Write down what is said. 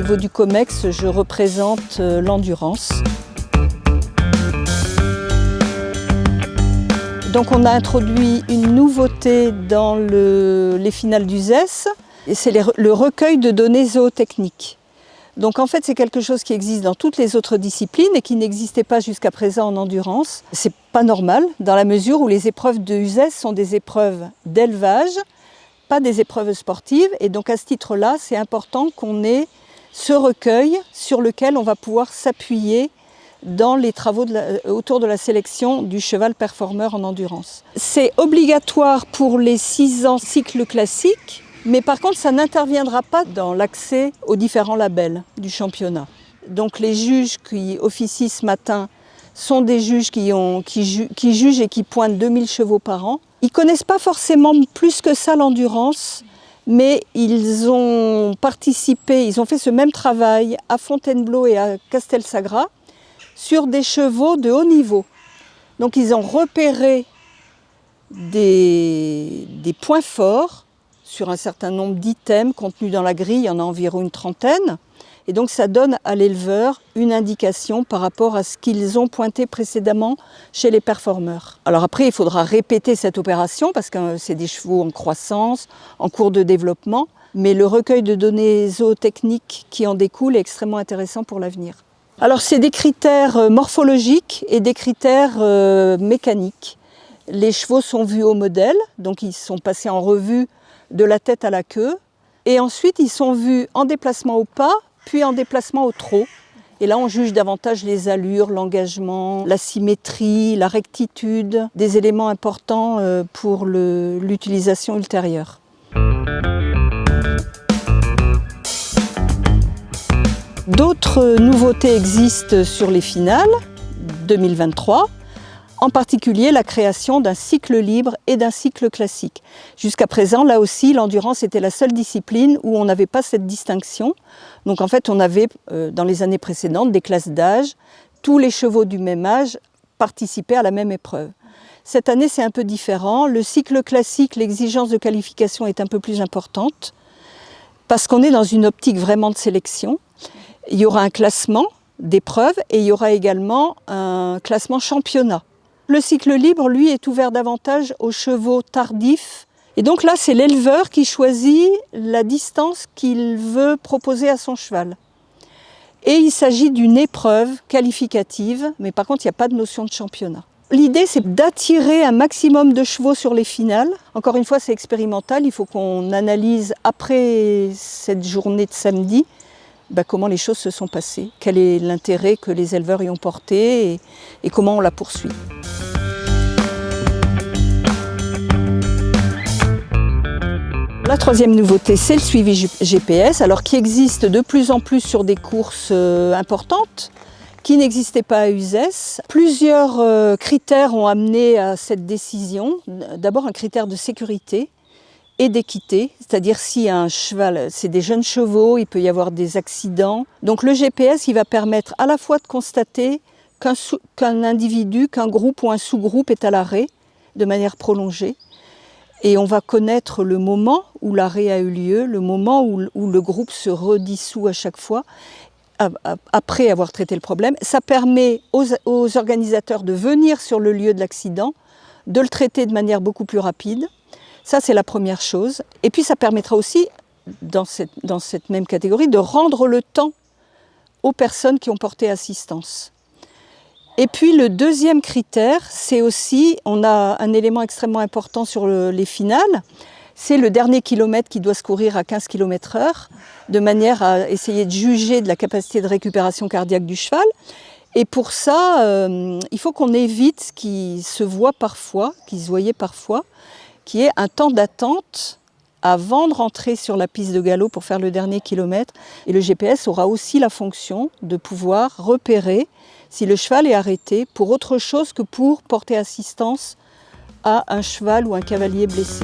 niveau du COMEX, je représente l'endurance. Donc on a introduit une nouveauté dans les finales d'USES, et c'est le recueil de données zootechniques. Donc en fait c'est quelque chose qui existe dans toutes les autres disciplines et qui n'existait pas jusqu'à présent en endurance. C'est pas normal dans la mesure où les épreuves de USES sont des épreuves d'élevage, pas des épreuves sportives, et donc à ce titre-là c'est important qu'on ait ce recueil sur lequel on va pouvoir s'appuyer dans les travaux autour de la sélection du cheval performeur en endurance. C'est obligatoire pour les 6 ans cycle classique, mais par contre ça n'interviendra pas dans l'accès aux différents labels du championnat. Donc les juges qui officient ce matin sont des juges qui jugent et qui pointent 2000 chevaux par an. Ils ne connaissent pas forcément plus que ça l'endurance, mais ils ont participé, ils ont fait ce même travail à Fontainebleau et à Castelsagra, sur des chevaux de haut niveau. Donc ils ont repéré des points forts sur un certain nombre d'items contenus dans la grille, il y en a environ une trentaine. Et donc ça donne à l'éleveur une indication par rapport à ce qu'ils ont pointé précédemment chez les performeurs. Alors après, il faudra répéter cette opération parce que c'est des chevaux en croissance, en cours de développement. Mais le recueil de données zootechniques qui en découle est extrêmement intéressant pour l'avenir. Alors c'est des critères morphologiques et des critères mécaniques. Les chevaux sont vus au modèle, donc ils sont passés en revue de la tête à la queue. Et ensuite ils sont vus en déplacement au pas, puis en déplacement au trot. Et là on juge davantage les allures, l'engagement, la symétrie, la rectitude, des éléments importants pour l'utilisation ultérieure. D'autres nouveautés existent sur les finales 2023, en particulier la création d'un cycle libre et d'un cycle classique. Jusqu'à présent, là aussi, l'endurance était la seule discipline où on n'avait pas cette distinction. Donc en fait, on avait, dans les années précédentes, des classes d'âge. Tous les chevaux du même âge participaient à la même épreuve. Cette année, c'est un peu différent. Le cycle classique, l'exigence de qualification est un peu plus importante parce qu'on est dans une optique vraiment de sélection. Il y aura un classement d'épreuves et il y aura également un classement championnat. Le cycle libre, lui, est ouvert davantage aux chevaux tardifs. Et donc là, c'est l'éleveur qui choisit la distance qu'il veut proposer à son cheval. Et il s'agit d'une épreuve qualificative, mais par contre, il n'y a pas de notion de championnat. L'idée, c'est d'attirer un maximum de chevaux sur les finales. Encore une fois, c'est expérimental. Il faut qu'on analyse après cette journée de samedi comment les choses se sont passées, quel est l'intérêt que les éleveurs y ont porté et comment on la poursuit. La troisième nouveauté, c'est le suivi GPS, alors qui existe de plus en plus sur des courses importantes, qui n'existaient pas à USES. Plusieurs critères ont amené à cette décision. D'abord un critère de sécurité et d'équité, c'est-à-dire si un cheval, c'est des jeunes chevaux, il peut y avoir des accidents. Donc le GPS, il va permettre à la fois de constater qu'un individu, qu'un groupe ou un sous-groupe est à l'arrêt de manière prolongée. Et on va connaître le moment où l'arrêt a eu lieu, le moment où le groupe se redissout à chaque fois, après avoir traité le problème. Ça permet aux organisateurs de venir sur le lieu de l'accident, de le traiter de manière beaucoup plus rapide. Ça, c'est la première chose. Et puis, ça permettra aussi, dans cette même catégorie, de rendre le temps aux personnes qui ont porté assistance. Et puis, le deuxième critère, c'est aussi, on a un élément extrêmement important sur les finales, c'est le dernier kilomètre qui doit se courir à 15 km/h, de manière à essayer de juger de la capacité de récupération cardiaque du cheval. Et pour ça, il faut qu'on évite ce qui se voit parfois, qui se voyait parfois, qui est un temps d'attente avant de rentrer sur la piste de galop pour faire le dernier kilomètre. Et le GPS aura aussi la fonction de pouvoir repérer si le cheval est arrêté pour autre chose que pour porter assistance à un cheval ou un cavalier blessé.